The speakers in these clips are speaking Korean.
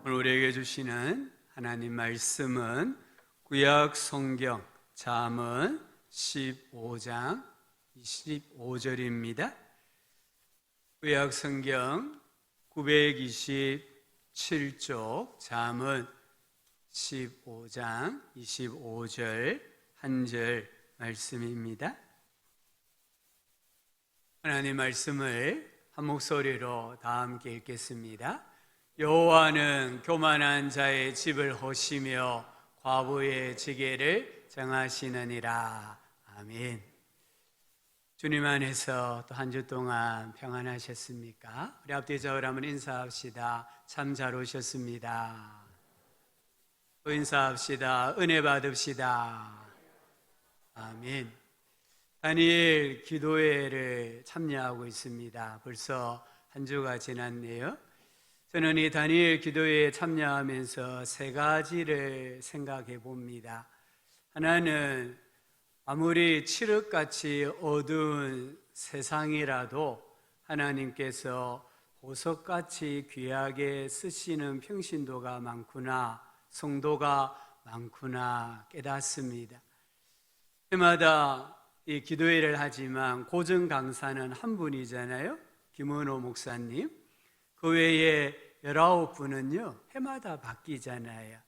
오늘 우리에게 주시는 하나님 말씀은 구약 성경 잠언 15장 25절입니다. 구약 성경 927쪽 잠언 15장 25절 한 절 말씀입니다. 하나님 말씀을 한 목소리로 다 함께 읽겠습니다. 여호와는 교만한 자의 집을 허시며 과부의 지게를 정하시느니라. 아멘. 주님 안에서 또 한 주 동안 평안하셨습니까? 우리 앞뒤 좌우로 한번 인사합시다. 참 잘 오셨습니다. 또 인사합시다. 은혜 받읍시다. 아멘. 다니엘 기도회를 참여하고 있습니다. 벌써 한 주가 지났네요. 저는 이 다니엘 기도회에 참여하면서 세 가지를 생각해 봅니다. 하나는 아무리 칠흑같이 어두운 세상이라도 하나님께서 보석같이 귀하게 쓰시는 평신도가 많구나, 성도가 많구나 깨닫습니다. 해마다 이 기도회를 하지만 고정 강사는 한 분이잖아요. 김은호 목사님. 그 외에 19분은요 해마다 바뀌잖아요.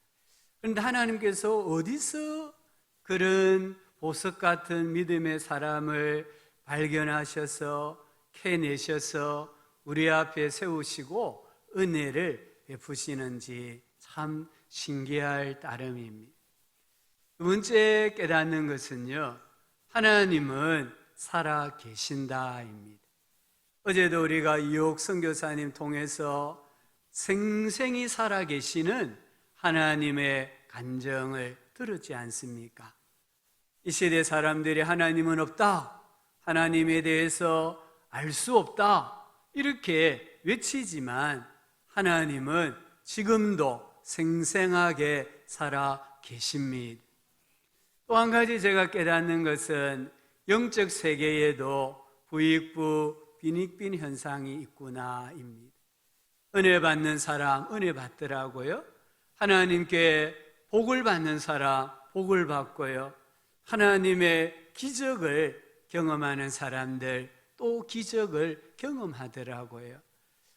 그런데 하나님께서 어디서 그런 보석 같은 믿음의 사람을 발견하셔서 캐내셔서 우리 앞에 세우시고 은혜를 베푸시는지 참 신기할 따름입니다. 두 번째 깨닫는 것은요, 하나님은 살아 계신다입니다. 어제도 우리가 이옥 선교사님 통해서 생생히 살아 계시는 하나님의 간정을 들었지 않습니까? 이 시대 사람들이 하나님은 없다, 하나님에 대해서 알 수 없다 이렇게 외치지만 하나님은 지금도 생생하게 살아 계십니다. 또 한 가지 제가 깨닫는 것은 영적 세계에도 부익부 빈익빈 현상이 있구나입니다. 은혜 받는 사람 은혜 받더라고요. 하나님께 복을 받는 사람 복을 받고요. 하나님의 기적을 경험하는 사람들 또 기적을 경험하더라고요.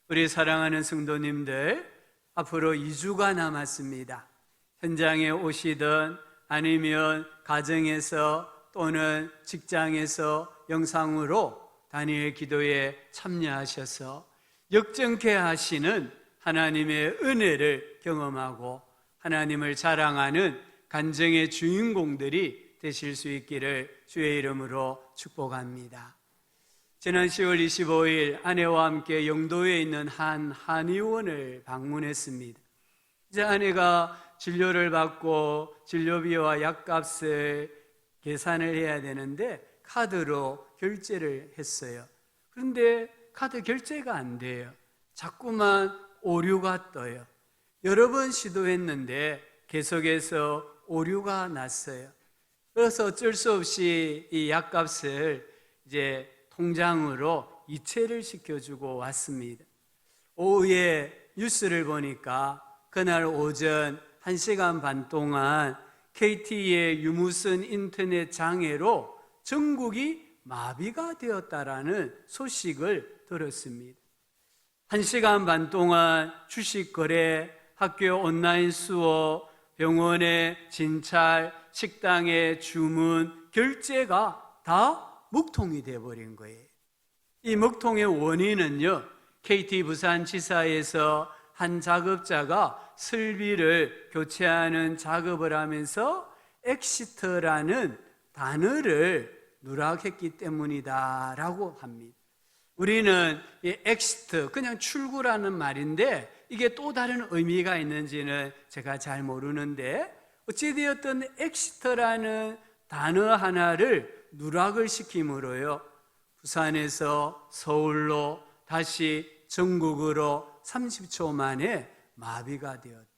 우리 사랑하는 성도님들, 앞으로 2주가 남았습니다. 현장에 오시든 아니면 가정에서 또는 직장에서 영상으로 다니엘 기도에 참여하셔서 역정케 하시는 하나님의 은혜를 경험하고 하나님을 자랑하는 간증의 주인공들이 되실 수 있기를 주의 이름으로 축복합니다. 지난 10월 25일 아내와 함께 영도에 있는 한 한의원을 방문했습니다. 이제 아내가 진료를 받고 진료비와 약값을 계산을 해야 되는데 카드로 결제를 했어요. 그런데 카드 결제가 안 돼요. 자꾸만 오류가 떠요. 여러 번 시도했는데 계속해서 오류가 났어요. 그래서 어쩔 수 없이 이 약값을 이제 통장으로 이체를 시켜주고 왔습니다. 오후에 뉴스를 보니까 그날 오전 1시간 반 동안 KT의 유무선 인터넷 장애로 전국이 마비가 되었다라는 소식을 들었습니다. 1시간 반 동안 주식 거래, 학교 온라인 수업, 병원의 진찰, 식당의 주문, 결제가 다 먹통이 되어버린 거예요. 이 먹통의 원인은요, KT 부산지사에서 한 작업자가 설비를 교체하는 작업을 하면서 엑시트라는 단어를 누락했기 때문이다라고 합니다. 우리는 이 엑시트, 그냥 출구라는 말인데 이게 또 다른 의미가 있는지는 제가 잘 모르는데 어찌되었든 엑시트라는 단어 하나를 누락을 시킴으로요, 부산에서 서울로 다시 전국으로 30초 만에 마비가 되었대.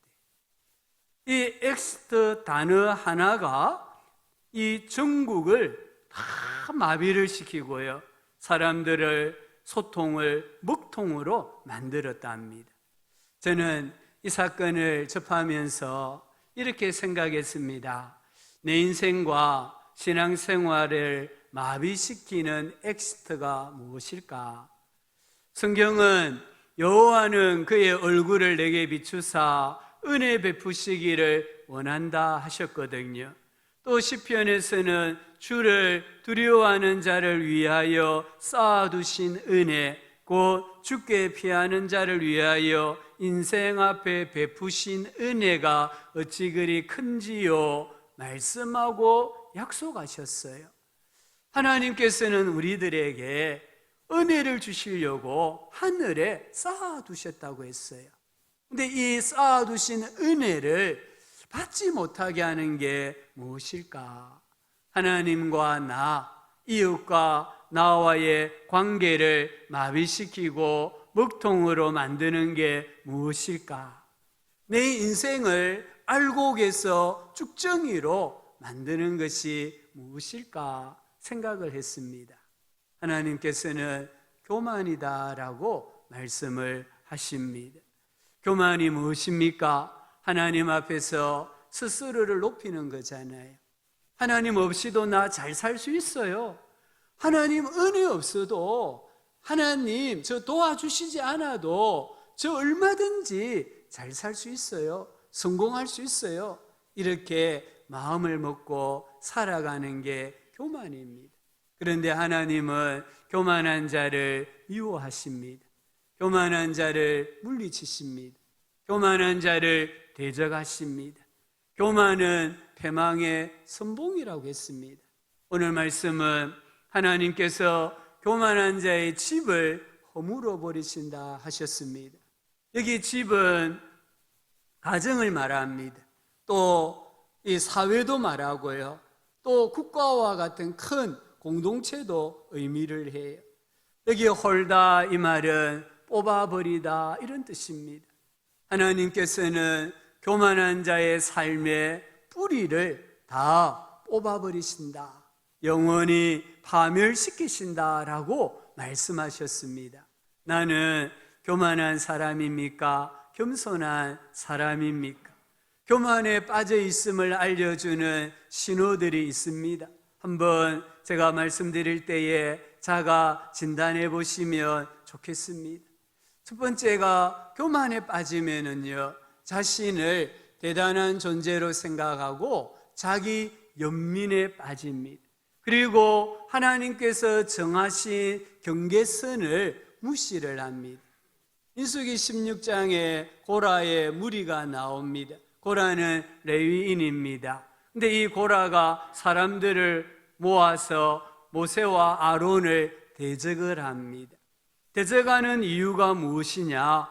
이 엑시트 단어 하나가 이 전국을 다 마비를 시키고요, 사람들을 소통을 먹통으로 만들었답니다. 저는 이 사건을 접하면서 이렇게 생각했습니다. 내 인생과 신앙생활을 마비시키는 엑시트가 무엇일까? 성경은 여호와는 그의 얼굴을 내게 비추사 은혜 베푸시기를 원한다 하셨거든요. 또 시편에서는 주를 두려워하는 자를 위하여 쌓아두신 은혜, 곧 주께 피하는 자를 위하여 인생 앞에 베푸신 은혜가 어찌 그리 큰지요 말씀하고 약속하셨어요. 하나님께서는 우리들에게 은혜를 주시려고 하늘에 쌓아두셨다고 했어요. 근데 이 쌓아두신 은혜를 받지 못하게 하는 게 무엇일까? 하나님과 나, 이웃과 나와의 관계를 마비시키고 먹통으로 만드는 게 무엇일까? 내 인생을 알곡에서 쭉정이로 만드는 것이 무엇일까 생각을 했습니다. 하나님께서는 교만이다라고 말씀을 하십니다. 교만이 무엇입니까? 하나님 앞에서 스스로를 높이는 거잖아요. 하나님 없이도 나 잘 살 수 있어요. 하나님 은혜 없어도, 하나님 저 도와주시지 않아도 저 얼마든지 잘 살 수 있어요. 성공할 수 있어요. 이렇게 마음을 먹고 살아가는 게 교만입니다. 그런데 하나님은 교만한 자를 미워하십니다. 교만한 자를 물리치십니다. 교만한 자를 대적하십니다. 교만은 패망의 선봉이라고 했습니다. 오늘 말씀은 하나님께서 교만한 자의 집을 허물어 버리신다 하셨습니다. 여기 집은 가정을 말합니다. 또 이 사회도 말하고요. 또 국가와 같은 큰 공동체도 의미를 해요. 여기 홀다 이 말은 뽑아버리다 이런 뜻입니다. 하나님께서는 교만한 자의 삶의 뿌리를 다 뽑아버리신다, 영원히 파멸시키신다라고 말씀하셨습니다. 나는 교만한 사람입니까? 겸손한 사람입니까? 교만에 빠져 있음을 알려주는 신호들이 있습니다. 한번 제가 말씀드릴 때에 자가 진단해 보시면 좋겠습니다. 첫 번째가 교만에 빠지면은요, 자신을 대단한 존재로 생각하고 자기 연민에 빠집니다. 그리고 하나님께서 정하신 경계선을 무시를 합니다. 민수기 16장에 고라의 무리가 나옵니다. 고라는 레위인입니다. 근데 이 고라가 사람들을 모아서 모세와 아론을 대적을 합니다. 대적하는 이유가 무엇이냐?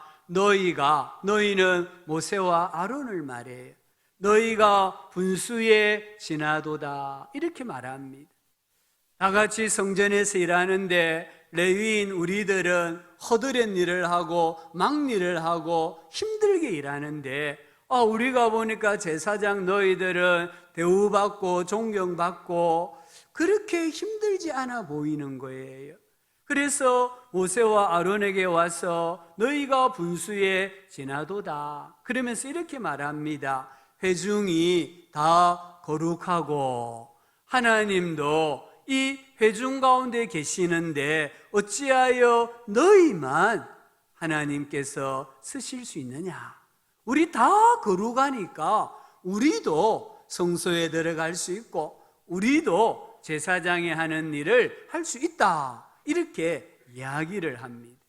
너희는 모세와 아론을 말해요. 너희가 분수에 지나도다 이렇게 말합니다. 다 같이 성전에서 일하는데 레위인 우리들은 허드렛 일을 하고 막 일을 하고 힘들게 일하는데 우리가 보니까 제사장 너희들은 대우받고 존경받고 그렇게 힘들지 않아 보이는 거예요. 그래서 모세와 아론에게 와서 너희가 분수에 지나도다 그러면서 이렇게 말합니다. 회중이 다 거룩하고 하나님도 이 회중 가운데 계시는데 어찌하여 너희만 하나님께서 쓰실 수 있느냐? 우리 다 거룩하니까 우리도 성소에 들어갈 수 있고 우리도 제사장이 하는 일을 할 수 있다 이렇게 이야기를 합니다.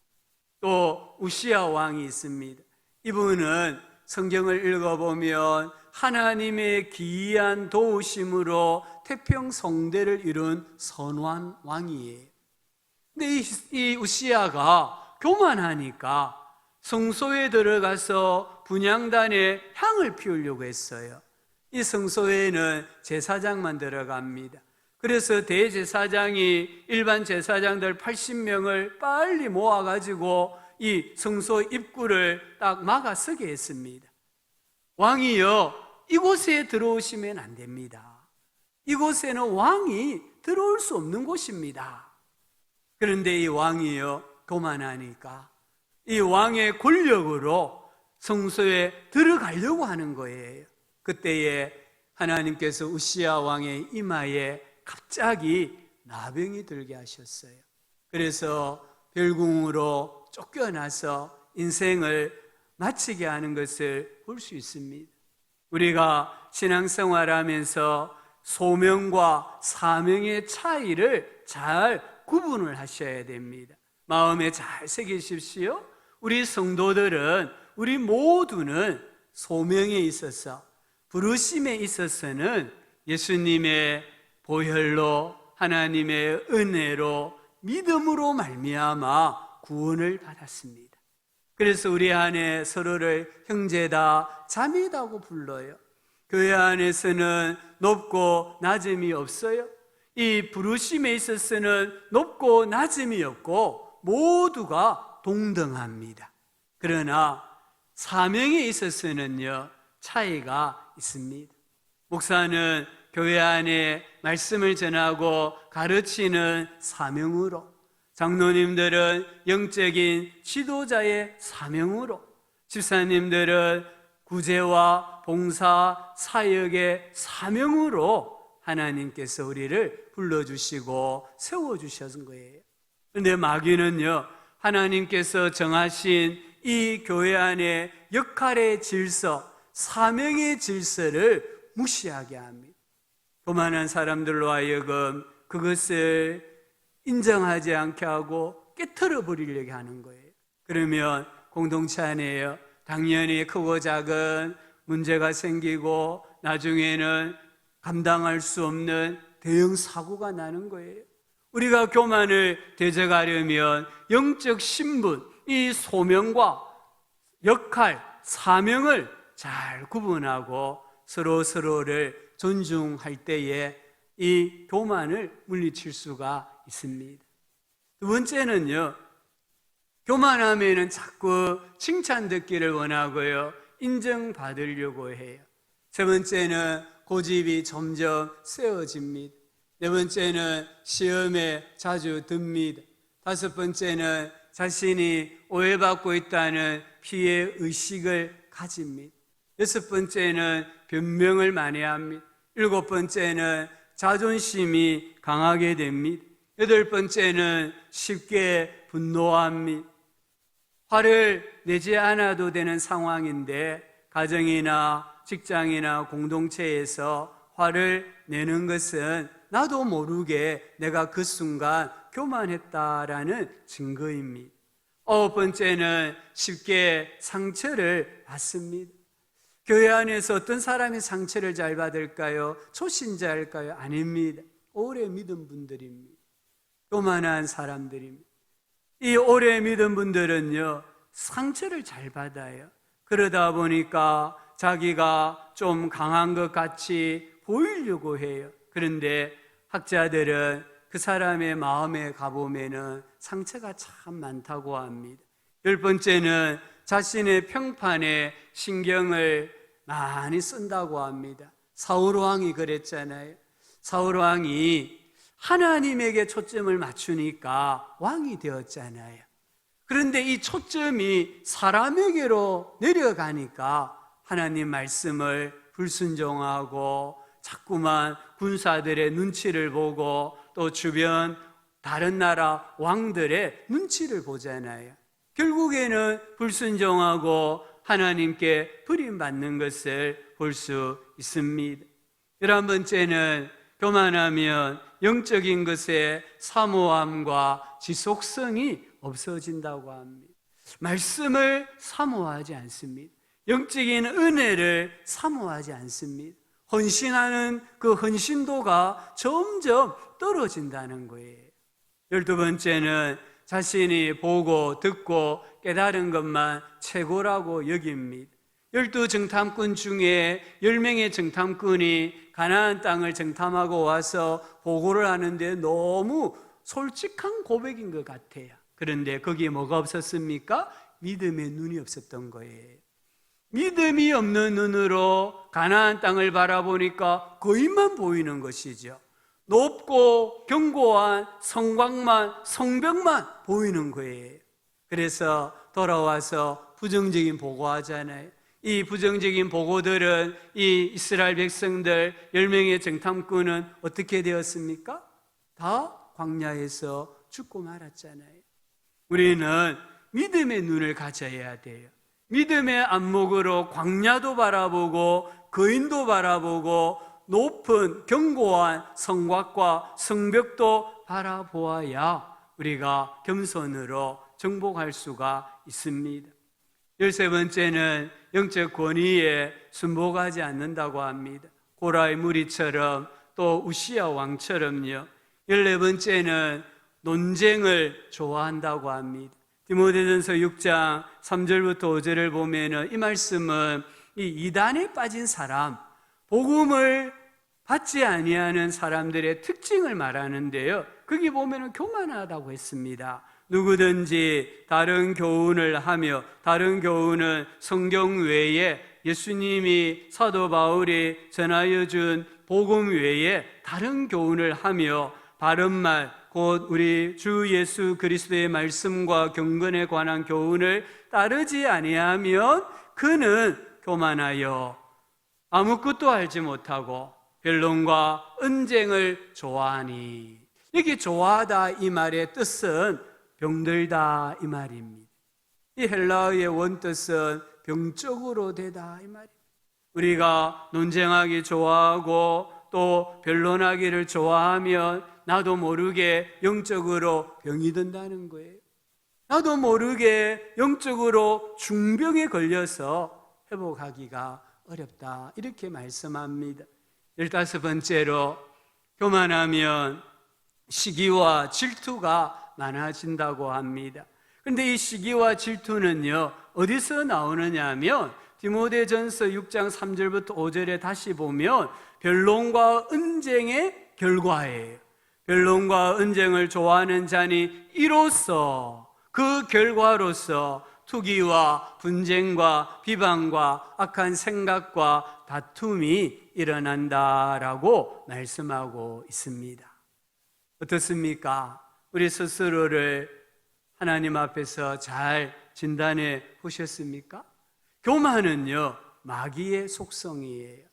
또 우시야 왕이 있습니다. 이분은 성경을 읽어보면 하나님의 기이한 도우심으로 태평성대를 이룬 선한 왕이에요. 근데 이 우시야가 교만하니까 성소에 들어가서 분향단에 향을 피우려고 했어요. 이 성소에는 제사장만 들어갑니다. 그래서 대제사장이 일반 제사장들 80명을 빨리 모아가지고 이 성소 입구를 딱 막아서게 했습니다. 왕이요, 이곳에 들어오시면 안 됩니다. 이곳에는 왕이 들어올 수 없는 곳입니다. 그런데 이 왕이요, 교만하니까 이 왕의 권력으로 성소에 들어가려고 하는 거예요. 그때에 하나님께서 우시야 왕의 이마에 갑자기 나병이 들게 하셨어요. 그래서 별궁으로 쫓겨나서 인생을 마치게 하는 것을 볼 수 있습니다. 우리가 신앙생활하면서 소명과 사명의 차이를 잘 구분을 하셔야 됩니다. 마음에 잘 새기십시오. 우리 성도들은, 우리 모두는 소명에 있어서, 부르심에 있어서는 예수님의 보혈로, 하나님의 은혜로, 믿음으로 말미암아 구원을 받았습니다. 그래서 우리 안에 서로를 형제다, 자매다고 불러요. 교회 안에서는 높고 낮음이 없어요. 이 부르심에 있어서는 높고 낮음이 없고 모두가 동등합니다. 그러나 사명에 있어서는요, 차이가 있습니다. 목사는 교회 안에 말씀을 전하고 가르치는 사명으로, 장로님들은 영적인 지도자의 사명으로, 집사님들은 구제와 봉사, 사역의 사명으로 하나님께서 우리를 불러주시고 세워주신 거예요. 그런데 마귀는요, 하나님께서 정하신 이 교회 안에 역할의 질서, 사명의 질서를 무시하게 합니다. 교만한 사람들로 하여금 그것을 인정하지 않게 하고 깨트려 버리려고 하는 거예요. 그러면 공동체 안에요, 당연히 크고 작은 문제가 생기고 나중에는 감당할 수 없는 대형 사고가 나는 거예요. 우리가 교만을 대적하려면 영적 신분, 이 소명과 역할, 사명을 잘 구분하고 서로를 존중할 때에 이 교만을 물리칠 수가 있습니다. 두 번째는요, 교만하면은 자꾸 칭찬 듣기를 원하고요, 인정받으려고 해요. 세 번째는 고집이 점점 세워집니다. 네 번째는 시험에 자주 듭니다. 다섯 번째는 자신이 오해받고 있다는 피해 의식을 가집니다. 여섯 번째는 변명을 많이 합니다. 일곱 번째는 자존심이 강하게 됩니다. 여덟 번째는 쉽게 분노합니다. 화를 내지 않아도 되는 상황인데 가정이나 직장이나 공동체에서 화를 내는 것은 나도 모르게 내가 그 순간 교만했다라는 증거입니다. 아홉 번째는 쉽게 상처를 받습니다. 교회 안에서 어떤 사람이 상처를 잘 받을까요? 초신자일까요? 아닙니다. 오래 믿은 분들입니다. 교만한 사람들입니다. 이 오래 믿은 분들은요, 상처를 잘 받아요. 그러다 보니까 자기가 좀 강한 것 같이 보이려고 해요. 그런데 학자들은 그 사람의 마음에 가보면은 상처가 참 많다고 합니다. 열 번째는 자신의 평판에 신경을 많이 쓴다고 합니다. 사울 왕이 그랬잖아요. 사울 왕이 하나님에게 초점을 맞추니까 왕이 되었잖아요. 그런데 이 초점이 사람에게로 내려가니까 하나님 말씀을 불순종하고 자꾸만 군사들의 눈치를 보고 또 주변 다른 나라 왕들의 눈치를 보잖아요. 결국에는 불순종하고 하나님께 버림받는 것을 볼 수 있습니다. 11번째는 교만하면 영적인 것에 사모함과 지속성이 없어진다고 합니다. 말씀을 사모하지 않습니다. 영적인 은혜를 사모하지 않습니다. 헌신하는 그 헌신도가 점점 떨어진다는 거예요. 12번째는 자신이 보고 듣고 깨달은 것만 최고라고 여깁니다. 12정탐꾼 중에 10명의 정탐꾼이 가나안 땅을 정탐하고 와서 보고를 하는데 너무 솔직한 고백인 것 같아요. 그런데 거기에 뭐가 없었습니까? 믿음의 눈이 없었던 거예요. 믿음이 없는 눈으로 가나안 땅을 바라보니까 거인만 보이는 것이죠. 높고 견고한 성곽만, 성벽만 보이는 거예요. 그래서 돌아와서 부정적인 보고하잖아요. 이 부정적인 보고들은 이 이스라엘 백성들 10명의 정탐꾼은 어떻게 되었습니까? 다 광야에서 죽고 말았잖아요. 우리는 믿음의 눈을 가져야 돼요. 믿음의 안목으로 광야도 바라보고 거인도 바라보고 높은 견고한 성곽과 성벽도 바라보아야 우리가 겸손으로 정복할 수가 있습니다. 13번째는 영적 권위에 순복하지 않는다고 합니다. 고라의 무리처럼 또 우시야 왕처럼요. 14번째는 논쟁을 좋아한다고 합니다. 디모데전서 6장 3절부터 5절을 보면은 이 말씀은 이 이단에 빠진 사람, 복음을 받지 아니하는 사람들의 특징을 말하는데요. 거기 보면은 교만하다고 했습니다. 누구든지 다른 교훈을 하며, 다른 교훈은 성경 외에 예수님이 사도 바울이 전하여 준 복음 외에 다른 교훈을 하며 바른 말, 곧 우리 주 예수 그리스도의 말씀과 경건에 관한 교훈을 따르지 아니하면 그는 교만하여 아무것도 알지 못하고 변론과 언쟁을 좋아하니. 이게 좋아하다 이 말의 뜻은 병들다 이 말입니다. 이 헬라어의 원뜻은 병적으로 되다 이 말입니다. 우리가 논쟁하기 좋아하고 또 변론하기를 좋아하면 나도 모르게 영적으로 병이 든다는 거예요. 나도 모르게 영적으로 중병에 걸려서 회복하기가 어렵다 이렇게 말씀합니다. 15번째로 교만하면 시기와 질투가 많아진다고 합니다. 그런데 이 시기와 질투는요 어디서 나오느냐 하면 디모데전서 6장 3절부터 5절에 다시 보면 변론과 언쟁의 결과예요. 변론과 언쟁을 좋아하는 자니 이로써 그 결과로서 투기와 분쟁과 비방과 악한 생각과 다툼이 일어난다라고 말씀하고 있습니다. 어떻습니까? 우리 스스로를 하나님 앞에서 잘 진단해 보셨습니까? 교만은요 마귀의 속성이에요.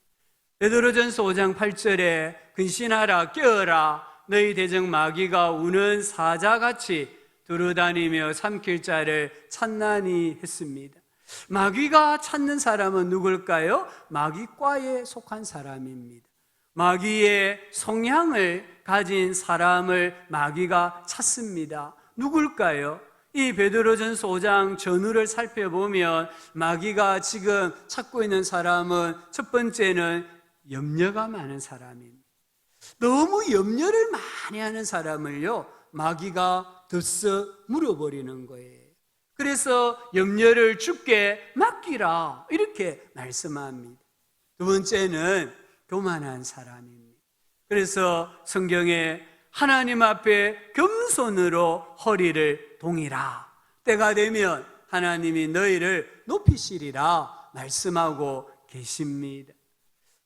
베드로전서 5장 8절에 근신하라 깨어라 너희 대적 마귀가 우는 사자같이 두루다니며 삼킬 자를 찾나니 했습니다. 마귀가 찾는 사람은 누굴까요? 마귀과에 속한 사람입니다. 마귀의 성향을 가진 사람을 마귀가 찾습니다. 누굴까요? 이 베드로전서 5장 전후를 살펴보면 마귀가 지금 찾고 있는 사람은 첫 번째는 염려가 많은 사람입니다. 너무 염려를 많이 하는 사람을요 마귀가 덥석 물어버리는 거예요. 그래서 염려를 주께 맡기라 이렇게 말씀합니다. 두 번째는 교만한 사람입니다. 그래서 성경에 하나님 앞에 겸손으로 허리를 동이라 때가 되면 하나님이 너희를 높이시리라 말씀하고 계십니다.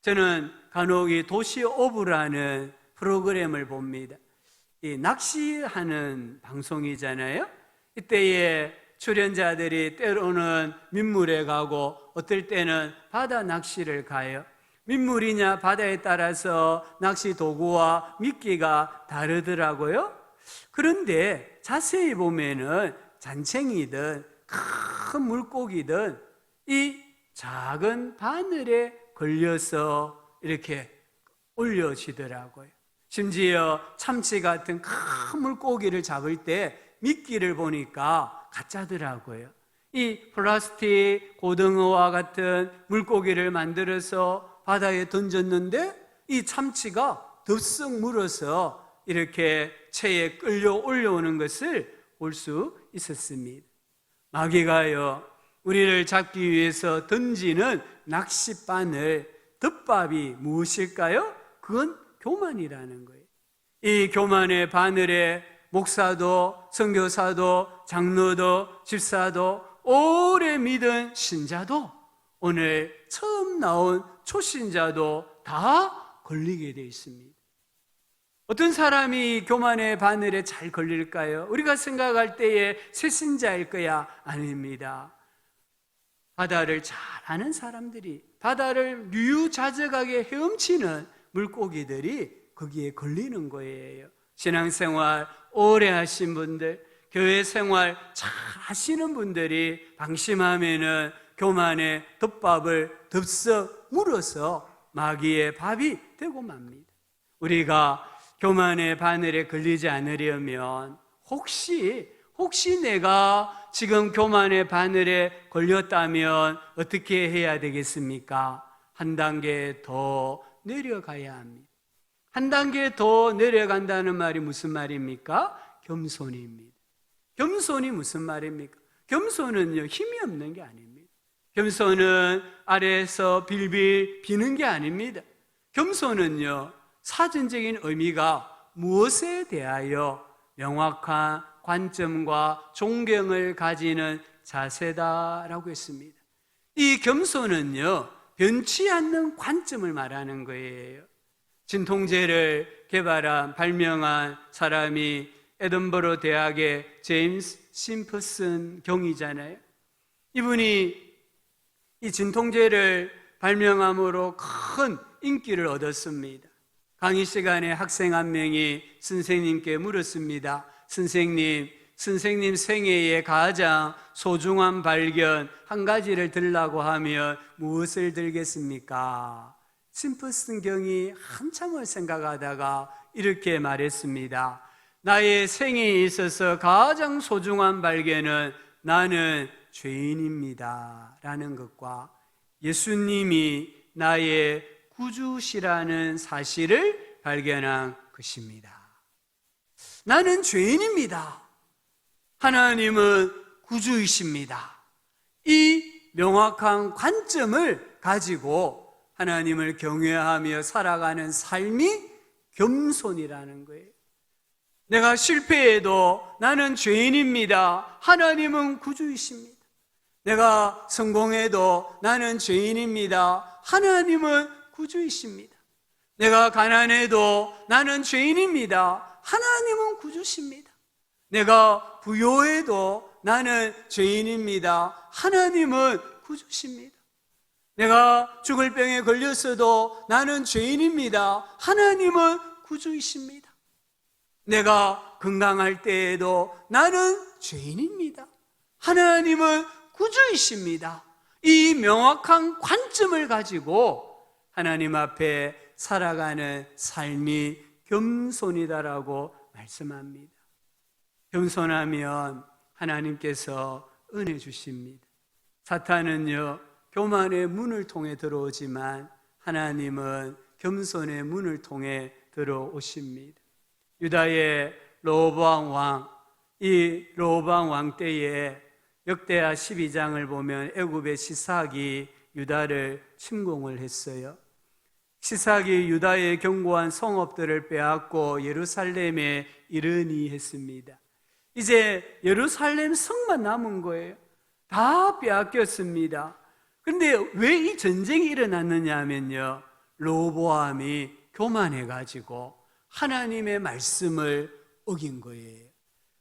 저는 간혹 이 도시 오브라는 프로그램을 봅니다. 이 낚시하는 방송이잖아요. 이때에 출연자들이 때로는 민물에 가고 어떨 때는 바다 낚시를 가요. 민물이냐 바다에 따라서 낚시 도구와 미끼가 다르더라고요. 그런데 자세히 보면은 잔챙이든 큰 물고기든 이 작은 바늘에 걸려서 이렇게 올려지더라고요. 심지어 참치 같은 큰 물고기를 잡을 때 미끼를 보니까 가짜더라고요. 이 플라스틱 고등어와 같은 물고기를 만들어서 바다에 던졌는데 이 참치가 덥석 물어서 이렇게 채에 끌려 올려오는 것을 볼 수 있었습니다. 마귀가요 우리를 잡기 위해서 던지는 낚싯바늘 덮밥이 무엇일까요? 그건 교만이라는 거예요. 이 교만의 바늘에 목사도 선교사도 장로도 집사도 오래 믿은 신자도 오늘 처음 나온 초신자도 다 걸리게 되어 있습니다. 어떤 사람이 교만의 바늘에 잘 걸릴까요? 우리가 생각할 때에 새신자일 거야? 아닙니다. 바다를 잘 아는 사람들이, 바다를 유유자적하게 헤엄치는 물고기들이 거기에 걸리는 거예요. 신앙생활 오래 하신 분들, 교회 생활 잘 하시는 분들이 방심하면은 교만의 덮밥을 덥석 물어서 마귀의 밥이 되고 맙니다. 우리가 교만의 바늘에 걸리지 않으려면 혹시 내가 지금 교만의 바늘에 걸렸다면 어떻게 해야 되겠습니까? 한 단계 더 내려가야 합니다. 한 단계 더 내려간다는 말이 무슨 말입니까? 겸손입니다. 겸손이 무슨 말입니까? 겸손은요, 힘이 없는 게 아닙니다. 겸손은 아래에서 빌빌 비는 게 아닙니다. 겸손은요, 사전적인 의미가 무엇에 대하여 명확한 관점과 존경을 가지는 자세다라고 했습니다. 이 겸손은요, 변치 않는 관점을 말하는 거예요. 진통제를 발명한 사람이 에든버러 대학의 제임스 심퍼슨 경이잖아요. 이분이 이 진통제를 발명함으로 큰 인기를 얻었습니다. 강의 시간에 학생 한 명이 선생님께 물었습니다. 선생님 생애의 가장 소중한 발견 한 가지를 들라고 하면 무엇을 들겠습니까? 심퍼슨 경이 한참을 생각하다가 이렇게 말했습니다. 나의 생애에 있어서 가장 소중한 발견은 나는 죄인입니다 라는 것과 예수님이 나의 구주시라는 사실을 발견한 것입니다. 나는 죄인입니다. 하나님은 구주이십니다. 이 명확한 관점을 가지고 하나님을 경외하며 살아가는 삶이 겸손이라는 거예요. 내가 실패해도 나는 죄인입니다. 하나님은 구주이십니다. 내가 성공해도 나는 죄인입니다. 하나님은 구주이십니다. 내가 가난해도 나는 죄인입니다. 하나님은 구주십니다. 내가 부요해도 나는 죄인입니다. 하나님은 구주십니다. 내가 죽을 병에 걸렸어도 나는 죄인입니다. 하나님은 구주이십니다. 내가 건강할 때에도 나는 죄인입니다. 하나님은 구주이십니다. 이 명확한 관점을 가지고 하나님 앞에 살아가는 삶이 겸손이다라고 말씀합니다. 겸손하면 하나님께서 은혜 주십니다. 사탄은요, 교만의 문을 통해 들어오지만 하나님은 겸손의 문을 통해 들어오십니다. 유다의 르호보암 왕, 이 르호보암 왕 때에 역대하 12장을 보면 애굽의 시삭이 유다를 침공을 했어요. 시삭이 유다의 견고한 성읍들을 빼앗고 예루살렘에 이르니 했습니다. 이제 예루살렘 성만 남은 거예요. 다 빼앗겼습니다. 그런데 왜 이 전쟁이 일어났느냐 하면요, 르호보암이 교만해가지고 하나님의 말씀을 어긴 거예요.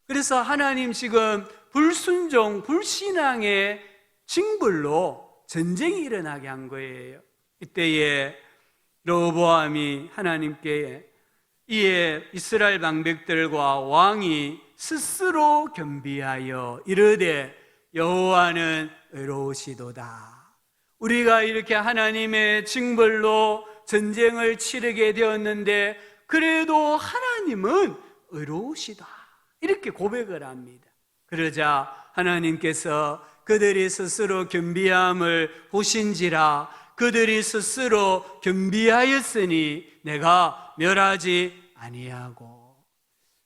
그래서 하나님 지금 불순종, 불신앙의 징벌로 전쟁이 일어나게 한 거예요. 이때에 르호보암이 하나님께 이에 이스라엘 방백들과 왕이 스스로 겸비하여 이르되 여호와는 의로우시도다. 우리가 이렇게 하나님의 징벌로 전쟁을 치르게 되었는데 그래도 하나님은 의로우시다. 이렇게 고백을 합니다. 그러자 하나님께서 그들이 스스로 겸비함을 보신지라 그들이 스스로 겸비하였으니 내가 멸하지 아니하고.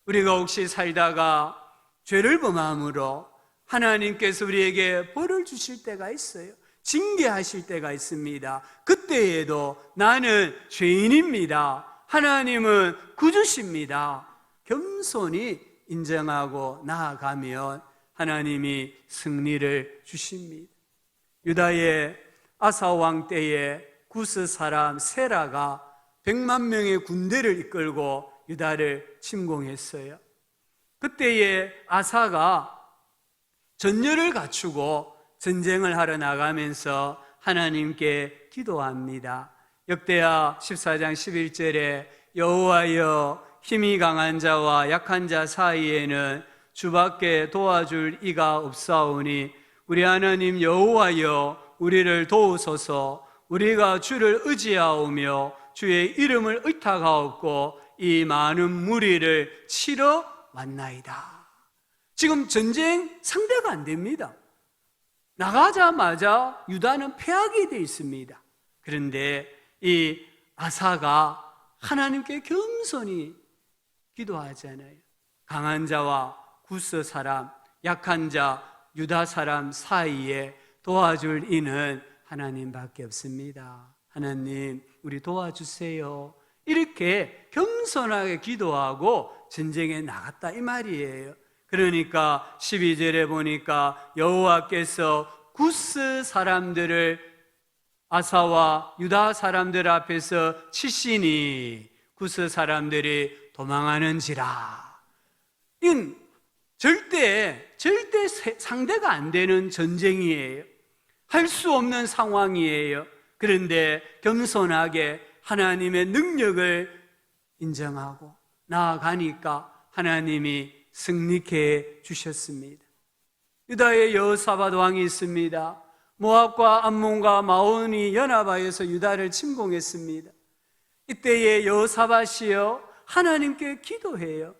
우리가 혹시 살다가 죄를 범함으로 하나님께서 우리에게 벌을 주실 때가 있어요. 징계하실 때가 있습니다. 그때에도 나는 죄인입니다. 하나님은 구주십니다. 겸손히 인정하고 나아가면 하나님이 승리를 주십니다. 유다의 아사 왕 때에 구스 사람 세라가 100만 명의 군대를 이끌고 유다를 침공했어요. 그때에 아사가 전열을 갖추고 전쟁을 하러 나가면서 하나님께 기도합니다. 역대하 14장 11절에 여호와여 힘이 강한 자와 약한 자 사이에는 주밖에 도와줄 이가 없사오니 우리 하나님 여호와여 우리를 도우소서. 우리가 주를 의지하오며 주의 이름을 의탁하옵고 이 많은 무리를 치러 왔나이다. 지금 전쟁 상대가 안 됩니다. 나가자마자 유다는 패하게 되어 있습니다. 그런데 이 아사가 하나님께 겸손히 기도하잖아요. 강한 자와 구스 사람, 약한 자, 유다 사람 사이에 도와줄 이는 하나님밖에 없습니다. 하나님, 우리 도와주세요. 이렇게 겸손하게 기도하고 전쟁에 나갔다 이 말이에요. 그러니까 12절에 보니까 여호와께서 구스 사람들을 아사와 유다 사람들 앞에서 치시니 구스 사람들이 도망하는지라. 이건 절대 상대가 안 되는 전쟁이에요. 할 수 없는 상황이에요. 그런데 겸손하게 하나님의 능력을 인정하고 나아가니까 하나님이 승리케 주셨습니다. 유다의 여호사밧 왕이 있습니다. 모압과 암몬과 마온이 연합하여서 유다를 침공했습니다. 이때에 여호사밧이요 하나님께 기도해요.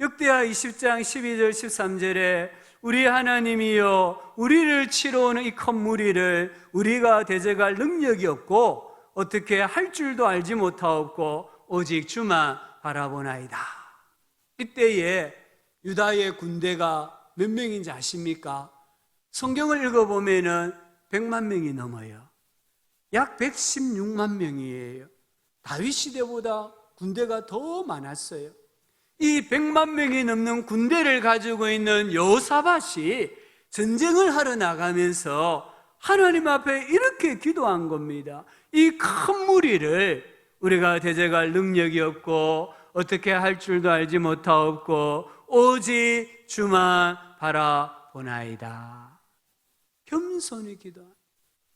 역대하 20장 12절 13절에 우리 하나님이여 우리를 치러 오는 이 큰 무리를 우리가 대적할 능력이 없고 어떻게 할 줄도 알지 못하옵고 오직 주만 바라보나이다. 이때에 유다의 군대가 몇 명인지 아십니까? 성경을 읽어보면 100만 명이 넘어요. 약 116만 명이에요. 다윗 시대보다 군대가 더 많았어요. 이 100만 명이 넘는 군대를 가지고 있는 여호사밧이 전쟁을 하러 나가면서 하나님 앞에 이렇게 기도한 겁니다. 이 큰 무리를 우리가 대적할 능력이 없고 어떻게 할 줄도 알지 못하옵고 오직 주만 바라보나이다. 겸손히 기도합니다.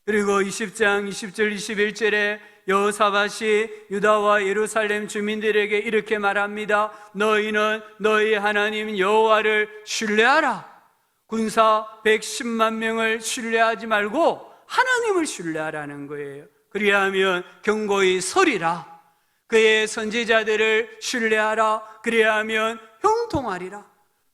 그리고 20장 20절 21절에 여호사밧이 유다와 예루살렘 주민들에게 이렇게 말합니다. 너희는 너희 하나님 여호와를 신뢰하라. 군사 110만 명을 신뢰하지 말고 하나님을 신뢰하라는 거예요. 그리하면 경고히 서리라. 그의 선지자들을 신뢰하라. 그리하면 형통하리라.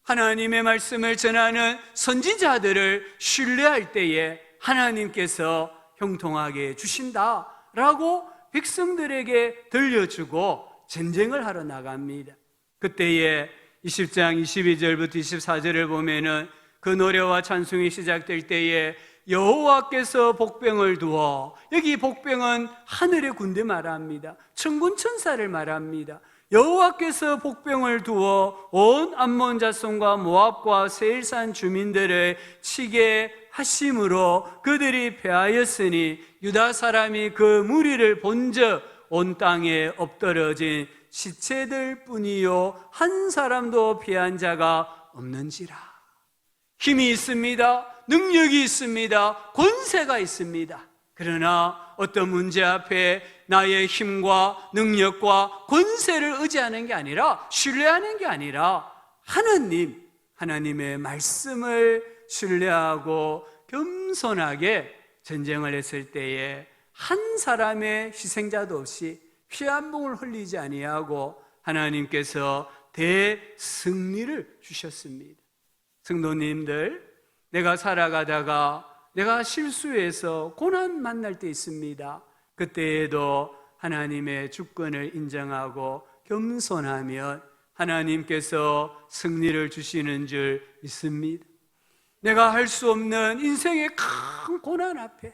하나님의 말씀을 전하는 선지자들을 신뢰할 때에 하나님께서 형통하게 해주신다라고 백성들에게 들려주고 전쟁을 하러 나갑니다. 그때에 20장 22절부터 24절을 보면은 그 노래와 찬송이 시작될 때에 여호와께서 복병을 두어, 여기 복병은 하늘의 군대 말합니다. 천군 천사를 말합니다. 여호와께서 복병을 두어 온 암몬 자손과 모압과 세일산 주민들을 치게 하심으로 그들이 패하였으니 유다 사람이 그 무리를 본즉 온 땅에 엎드러진 시체들 뿐이요 한 사람도 피한 자가 없는지라. 힘이 있습니다. 능력이 있습니다. 권세가 있습니다. 그러나 어떤 문제 앞에 나의 힘과 능력과 권세를 의지하는 게 아니라, 신뢰하는 게 아니라 하나님의 말씀을 신뢰하고 겸손하게 전쟁을 했을 때에 한 사람의 희생자도 없이 피 한 봉을 흘리지 아니하고 하나님께서 대승리를 주셨습니다. 성도님들, 내가 살아가다가 내가 실수해서 고난 만날 때 있습니다. 그때에도 하나님의 주권을 인정하고 겸손하면 하나님께서 승리를 주시는 줄 믿습니다. 내가 할 수 없는 인생의 큰 고난 앞에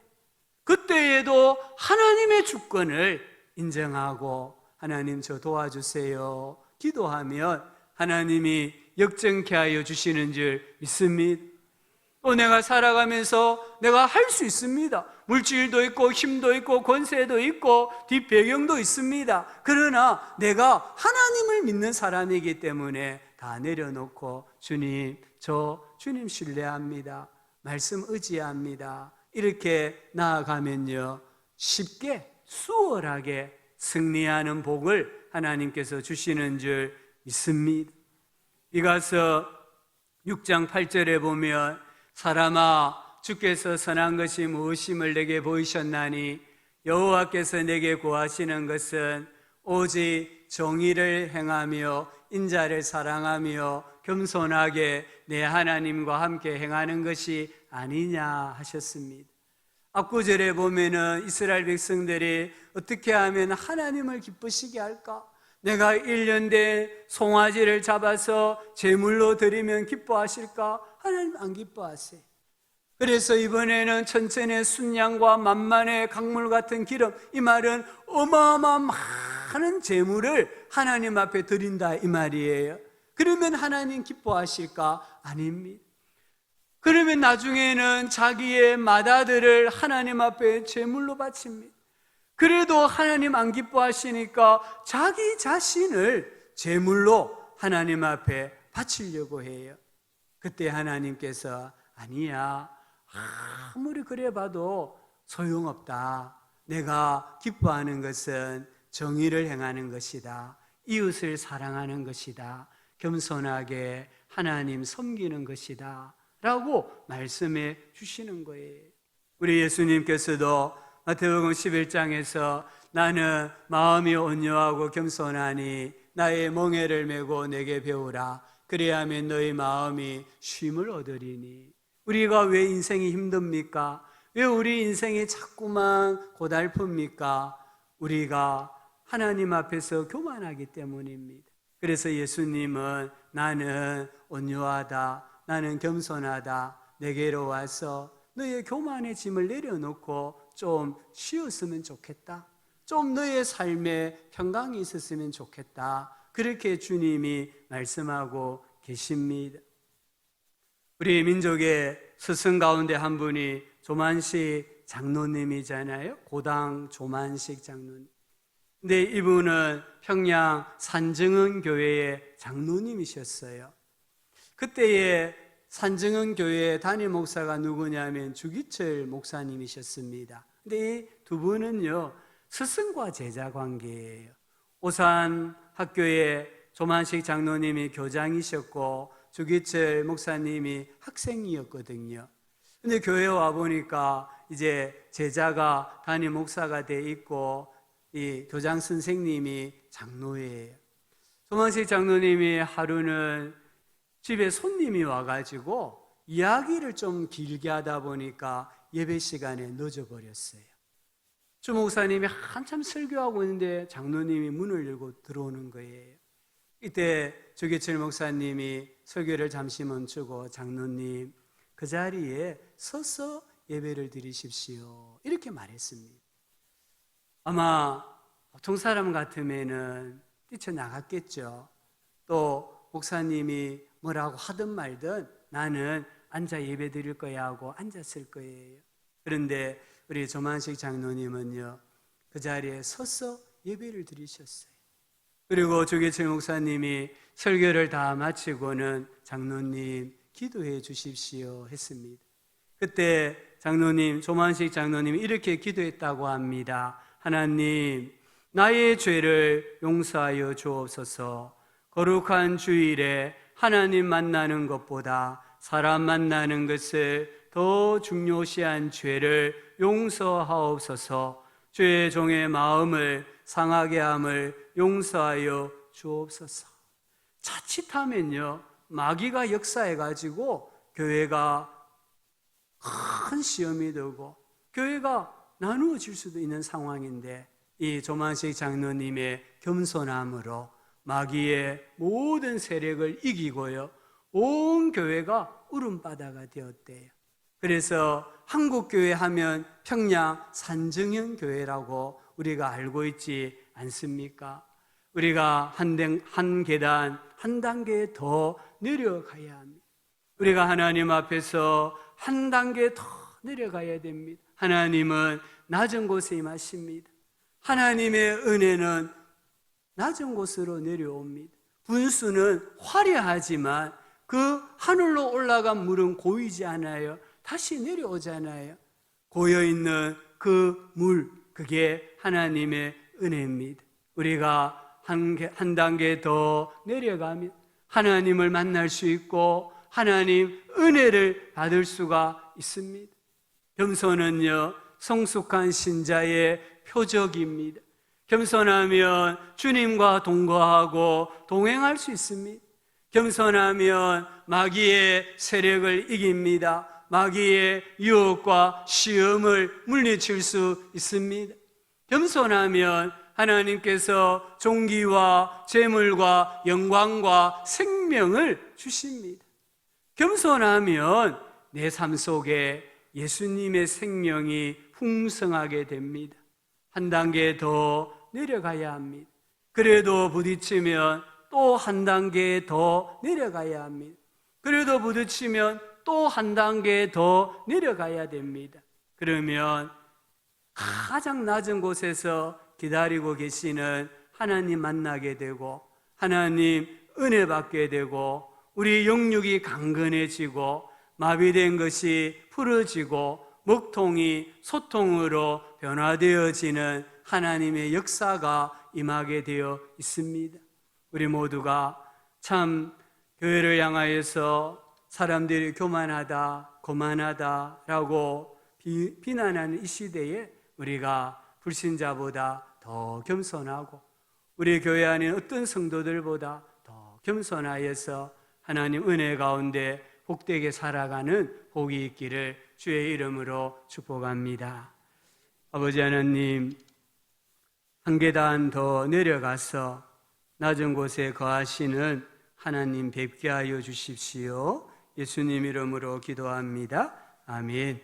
그때에도 하나님의 주권을 인정하고 하나님 저 도와주세요 기도하면 하나님이 역정케 하여 주시는 줄 믿습니다. 또 내가 살아가면서 내가 할 수 있습니다. 물질도 있고 힘도 있고 권세도 있고 뒷배경도 있습니다. 그러나 내가 하나님을 믿는 사람이기 때문에 다 내려놓고 주님, 저 주님 신뢰합니다. 말씀 의지합니다. 이렇게 나아가면요, 쉽게 수월하게 승리하는 복을 하나님께서 주시는 줄 믿습니다. 이가서 6장 8절에 보면 사람아 주께서 선한 것이 무엇임을 내게 보이셨나니 여호와께서 내게 구하시는 것은 오직 정의를 행하며 인자를 사랑하며 겸손하게 내 하나님과 함께 행하는 것이 아니냐 하셨습니다. 앞구절에 보면은 이스라엘 백성들이 어떻게 하면 하나님을 기쁘시게 할까? 내가 1년 된 송아지를 잡아서 제물로 드리면 기뻐하실까? 하나님 안 기뻐하세요. 그래서 이번에는 천천의 순양과 만만의 강물 같은 기름, 이 말은 어마어마한 많은 제물을 하나님 앞에 드린다 이 말이에요. 그러면 하나님 기뻐하실까? 아닙니다. 그러면 나중에는 자기의 맏아들을 하나님 앞에 제물로 바칩니다. 그래도 하나님 안 기뻐하시니까 자기 자신을 제물로 하나님 앞에 바치려고 해요. 그때 하나님께서 아니야, 아무리 그래 봐도 소용없다. 내가 기뻐하는 것은 정의를 행하는 것이다. 이웃을 사랑하는 것이다. 겸손하게 하나님 섬기는 것이다 라고 말씀해 주시는 거예요. 우리 예수님께서도 마태복음 11장에서 나는 마음이 온유하고 겸손하니 나의 멍에를 메고 내게 배우라. 그래야면 너희 마음이 쉼을 얻으리니. 우리가 왜 인생이 힘듭니까? 왜 우리 인생이 자꾸만 고달픕니까? 우리가 하나님 앞에서 교만하기 때문입니다. 그래서 예수님은 나는 온유하다, 나는 겸손하다, 내게로 와서 너의 교만의 짐을 내려놓고 좀 쉬었으면 좋겠다, 좀 너의 삶에 평강이 있었으면 좋겠다, 그렇게 주님이 말씀하고 계십니다. 우리 민족의 스승 가운데 한 분이 조만식 장로님이잖아요. 고당 조만식 장로님. 근데 이분은 평양 산증은 교회의 장로님이셨어요. 그때의 산증은 교회의 담임 목사가 누구냐면 주기철 목사님이셨습니다. 근데 이 두 분은요, 스승과 제자 관계예요. 오산 학교의 조만식 장로님이 교장이셨고 주기철 목사님이 학생이었거든요. 근데 교회 와 보니까 이제 제자가 담임 목사가 돼 있고 이 교장 선생님이 장로예요. 조만식 장로님이 하루는 집에 손님이 와가지고 이야기를 좀 길게 하다 보니까 예배 시간에 늦어버렸어요. 주 목사님이 한참 설교하고 있는데 장로님이 문을 열고 들어오는 거예요. 이때 주기철 목사님이 설교를 잠시 멈추고 장로님, 그 자리에 서서 예배를 드리십시오, 이렇게 말했습니다. 아마 보통 사람 같으면은 뛰쳐나갔겠죠. 또 목사님이 뭐라고 하든 말든 나는 앉아 예배 드릴 거야 하고 앉았을 거예요. 그런데 우리 조만식 장로님은요, 그 자리에 서서 예배를 드리셨어요. 그리고 주기철 목사님이 설교를 다 마치고는 장로님 기도해 주십시오 했습니다. 그때 장로님, 조만식 장로님이 이렇게 기도했다고 합니다. 하나님, 나의 죄를 용서하여 주옵소서. 거룩한 주일에 하나님 만나는 것보다 사람 만나는 것을 더 중요시한 죄를 용서하옵소서. 죄의 종의 마음을 상하게 함을 용서하여 주옵소서. 자칫하면요, 마귀가 역사해가지고 교회가 큰 시험이 되고 교회가 나누어질 수도 있는 상황인데, 이 조만식 장로님의 겸손함으로 마귀의 모든 세력을 이기고요, 온 교회가 울음바다가 되었대요. 그래서 한국교회 하면 평양 산증현 교회라고 우리가 알고 있지 않습니까? 우리가 한 계단, 한 단계 더 내려가야 합니다. 우리가 하나님 앞에서 한 단계 더 내려가야 됩니다. 하나님은 낮은 곳에 임하십니다. 하나님의 은혜는 낮은 곳으로 내려옵니다. 분수는 화려하지만 그 하늘로 올라간 물은 고이지 않아요. 다시 내려오잖아요. 고여있는 그 물, 그게 하나님의 은혜입니다. 우리가 한 단계 더 내려가면 하나님을 만날 수 있고 하나님 은혜를 받을 수가 있습니다. 겸손은요, 성숙한 신자의 표적입니다. 겸손하면 주님과 동거하고 동행할 수 있습니다. 겸손하면 마귀의 세력을 이깁니다. 마귀의 유혹과 시험을 물리칠 수 있습니다. 겸손하면 하나님께서 존귀와 재물과 영광과 생명을 주십니다. 겸손하면 내 삶 속에 예수님의 생명이 풍성하게 됩니다. 한 단계 더 내려가야 합니다. 그래도 부딪히면 또 한 단계 더 내려가야 합니다. 그래도 부딪히면 또 한 단계 더 내려가야 됩니다. 그러면 가장 낮은 곳에서 기다리고 계시는 하나님 만나게 되고 하나님 은혜 받게 되고 우리 영육이 강건해지고 마비된 것이 풀어지고 먹통이 소통으로 변화되어지는 하나님의 역사가 임하게 되어 있습니다. 우리 모두가 참 교회를 향하여서 사람들이 교만하다, 거만하다라고 비난하는 이 시대에 우리가 불신자보다 더 겸손하고 우리 교회 안에 어떤 성도들보다 더 겸손하여서 하나님 은혜 가운데 복되게 살아가는 복이 있기를 주의 이름으로 축복합니다. 아버지 하나님, 한 계단 더 내려가서 낮은 곳에 거하시는 하나님 뵙게 하여 주십시오. 예수님 이름으로 기도합니다. 아멘.